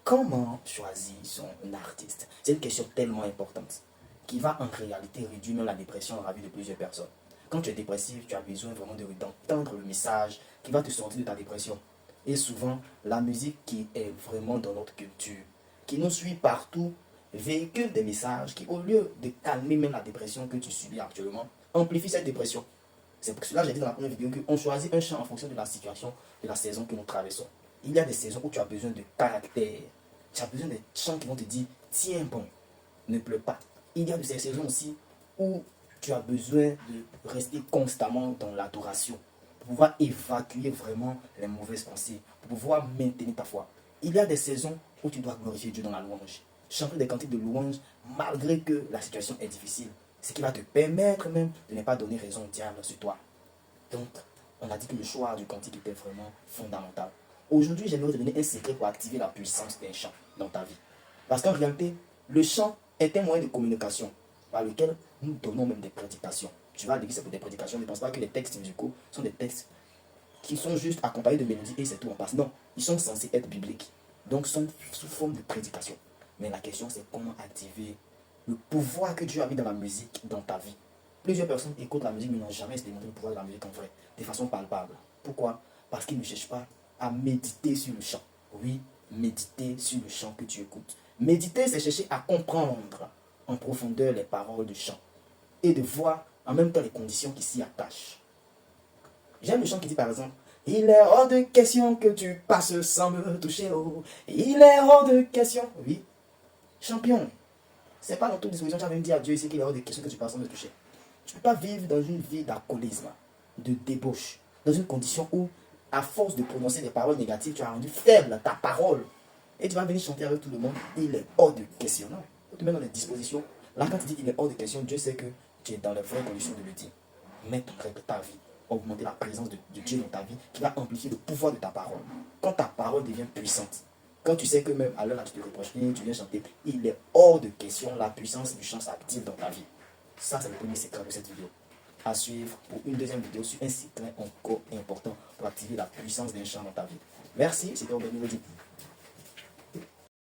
Comment choisir son artiste? C'est une question tellement importante qui va en réalité réduire même la dépression dans la vie de plusieurs personnes. Quand tu es dépressif, tu as besoin vraiment d'entendre le message qui va te sortir de ta dépression. Et souvent, la musique qui est vraiment dans notre culture, qui nous suit partout, véhicule des messages qui, au lieu de calmer même la dépression que tu subis actuellement, amplifie cette dépression. C'est pour cela que j'ai dit dans la première vidéo qu'on choisit un chant en fonction de la situation, de la saison que nous traversons. Il y a des saisons où tu as besoin de caractère. Tu as besoin de chants qui vont te dire, tiens bon, ne pleure pas. Il y a de ces saisons aussi où tu as besoin de rester constamment dans l'adoration pour pouvoir évacuer vraiment les mauvaises pensées, pour pouvoir maintenir ta foi. Il y a des saisons où tu dois glorifier Dieu dans la louange, chanter des cantiques de louange malgré que la situation est difficile, ce qui va te permettre même de ne pas donner raison au diable sur toi. Donc, on a dit que le choix du cantique était vraiment fondamental. Aujourd'hui, j'aimerais te donner un secret pour activer la puissance d'un chant dans ta vie. Parce qu'en réalité, le chant est un moyen de communication par lequel nous donnons même des prédications. Tu vas à l'église pour des prédications, ne pense pas que les textes musicaux sont des textes qui sont juste accompagnés de mélodies et c'est tout en passe. Non, ils sont censés être bibliques. Donc, sont sous forme de prédication. Mais la question, c'est comment activer le pouvoir que Dieu a mis dans la musique, dans ta vie. Plusieurs personnes écoutent la musique mais n'ont jamais expérimenté le pouvoir de la musique en vrai, de façon palpable. Pourquoi? Parce qu'ils ne cherchent pas à méditer sur le chant. Oui, méditer sur le chant que tu écoutes. Méditer, c'est chercher à comprendre en profondeur les paroles du chant et de voir en même temps les conditions qui s'y attachent. J'aime le chant qui dit par exemple, il est hors de question que tu passes sans me toucher. Oh. Il est hors de question. Oui, champion. C'est pas dans toute disposition, tu as même dit à Dieu ici qu'il est hors de question que tu passes sans me toucher. Tu ne peux pas vivre dans une vie d'alcoolisme, de débauche, dans une condition où, à force de prononcer des paroles négatives, tu as rendu faible ta parole. Et tu vas venir chanter avec tout le monde, il est hors de question. Non, tu te mets dans les dispositions. Là, quand tu dis qu'il est hors de question, Dieu sait que tu es dans les vraies conditions de le dire. Mettre en règle ta vie, augmenter la présence de Dieu dans ta vie, qui va amplifier le pouvoir de ta parole. Quand ta parole devient puissante, quand tu sais que même à l'heure là tu te reproches, tu viens chanter, il est hors de question, la puissance du chant s'active dans ta vie. Ça, c'est le premier secret de cette vidéo. À suivre pour une deuxième vidéo sur un secret encore important pour activer la puissance d'un chant dans ta vie. Merci, c'était Robert Mélodie.